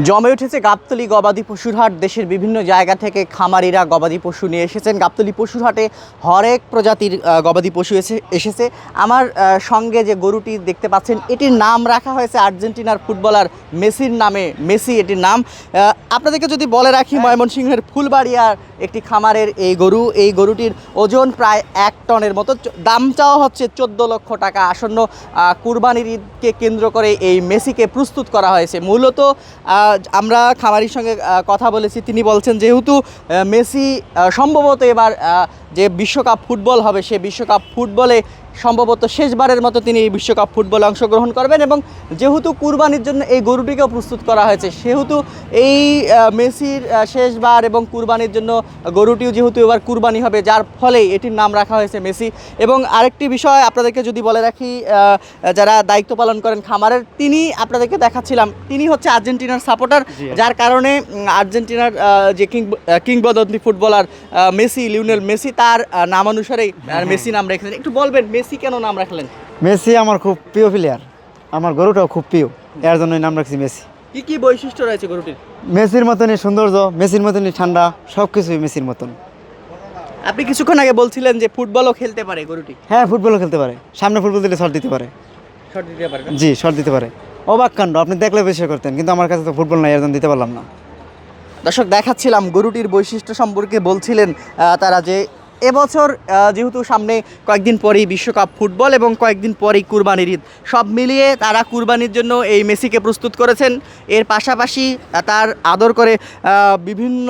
জমে উঠেছে গাবতলী গবাদি পশুর হাট। দেশের বিভিন্ন জায়গা থেকে খামারিরা গবাদি পশু নিয়ে এসেছেন। গাবতলী পশুর হাটে হরেক প্রজাতির গবাদি পশু এসেছে। আমার সঙ্গে যে গরুটি দেখতে পাচ্ছেন, এটির নাম রাখা হয়েছে আর্জেন্টিনার ফুটবলার মেসির নামে। মেসি এটির নাম। আপনাদেরকে যদি বলে রাখি, ময়মনসিংহের ফুলবাড়িয়ার একটি খামারের এই গরুটির ওজন প্রায় 1 টনের মতো। দাম চাওয়া হচ্ছে 14 লক্ষ টাকা। আসন্ন কুরবানির ঈদকে কেন্দ্র করে এই মেসিকে প্রস্তুত করা হয়েছে। মূলত আমরা খামারির সঙ্গে কথা বলেছি, তিনি বলছেন যেহেতু মেসি সম্ভবত এবার যে বিশ্বকাপ ফুটবল হবে, সে বিশ্বকাপ ফুটবলে সম্ভবত শেষবারের মতো তিনি এই বিশ্বকাপ ফুটবলে অংশগ্রহণ করবেন, এবং যেহেতু কুরবানির জন্য এই গরুটিকেও প্রস্তুত করা হয়েছে, সেহেতু এই মেসির শেষবার এবং কুরবানির জন্য গরুটিও যেহেতু এবার কুরবানি হবে, যার ফলে এটির নাম রাখা হয়েছে মেসি। এবং আরেকটি বিষয় আপনাদেরকে যদি বলে রাখি, যারা দায়িত্ব পালন করেন খামারের, তিনি আপনাদেরকে দেখাচ্ছিলাম, তিনি হচ্ছে আর্জেন্টিনার সাপোর্টার, যার কারণে আর্জেন্টিনার যে কিংবদন্তি ফুটবলার মেসি, লিওনেল মেসি, তার নাম অনুসারেই মেসি নাম রেখেছেন। একটু বলবেন মেসি কেন নাম রাখলেন? মেসি আমার খুব প্রিয় প্লেয়ার, আমার গরুটাও খুব প্রিয়, এর জন্যই নাম রাখছি মেসি। কি কি বৈশিষ্ট্য রয়েছে গরুটির? মেসির মতনই সৌন্দর্য, মেসির মতনই ঠান্ডা, সব কিছুই মেসির মতন। আপনি কিছুক্ষণ আগে বলছিলেন যে ফুটবলও খেলতে পারে গরুটি। হ্যাঁ, ফুটবলও খেলতে পারে, সামনে ফুটবল দিলে শট দিতে পারে। শট দিতে পারে? জি, শট দিতে পারে। অবাক কাণ্ড, আপনি দেখলে বিশ্বাস করতেন, কিন্তু আমার কাছে তো ফুটবল নাই, এর জন্য দিতে পারলাম না। দর্শক, দেখাচ্ছিলাম গরুটির বৈশিষ্ট্য সম্পর্কে। বলছিলেন তারা যে এবছর যেহেতু সামনে কয়েকদিন পরেই বিশ্বকাপ ফুটবল এবং কয়েকদিন পরেই কুরবানির ঈদ, সব মিলিয়ে তারা কুরবানির জন্য এই মেসিকে প্রস্তুত করেছেন। এর পাশাপাশি তার আদর করে বিভিন্ন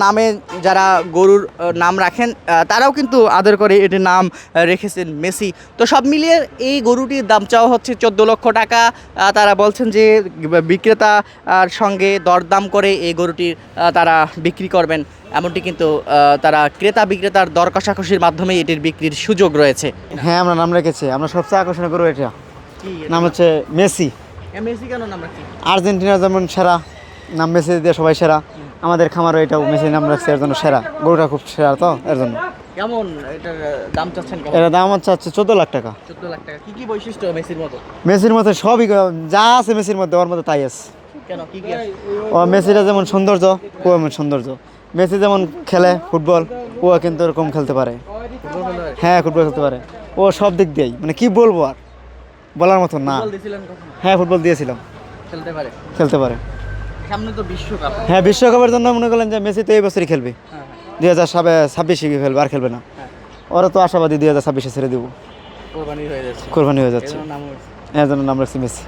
নামে যারা গরুর নাম রাখেন, তারাও কিন্তু আদর করে এটির নাম রেখেছেন মেসি। তো সব মিলিয়ে এই গরুটির দাম চাওয়া হচ্ছে 14 লক্ষ টাকা। তারা বলছেন যে বিক্রেতার সঙ্গে দরদাম করে এই গরুটির তারা বিক্রি করবেন, এমনটি কিন্তু তারা ক্রেতা বিক্রেতার দর কষাকষির মাধ্যমে এটির বিক্রির সুযোগ রয়েছে। হ্যাঁ, আমরা নাম রেখেছি, আমরা সবচেয়ে আকর্ষণীয় গরু এটা, নাম হচ্ছে মেসি। মেসি কেন নাম রাখছি? আর্জেন্টিনার যেমন সেরা, নাম মেসি দিয়ে সবাই সেরা, আমাদের খামারও এটাও মেসির নাম রাখছে, এর জন্য সেরা। গরুটা খুব সেরা, তো এর জন্য। কেমন এটার দাম চাচ্ছেন? এটার দাম হচ্ছে 14 লাখ টাকা। 14 লাখ টাকা। কি কি বৈশিষ্ট্য মেসির মতো? মেসির মধ্যে সবই যা আছে মেসির মধ্যে, ওর মধ্যে তাই আছে। কেন, কি কি আছে? ও মেসিরা যেমন সৌন্দর্য, ও এমন সৌন্দর্য। মেসি যেমন খেলে ফুটবল, ও কিন্তু এরকম খেলতে পারে। হ্যাঁ, ফুটবল খেলতে পারে ও, সব দিক দিয়েই, মানে কি বলবো আর, বলার মতন না। হ্যাঁ, ফুটবল দিয়েছিলাম, খেলতে পারে। সামনে তো বিশ্বকাপ। হ্যাঁ, বিশ্বকাপের জন্য মনে করলেন যে মেসি তো এই বছরই খেলবে, 2026 খেলবে, আর খেলবে না। ওরা তো আশাবাদী 2026 ছেড়ে দিব, কোরবানি হয়ে যাচ্ছে, এর জন্য নাম রাখছি মেসি।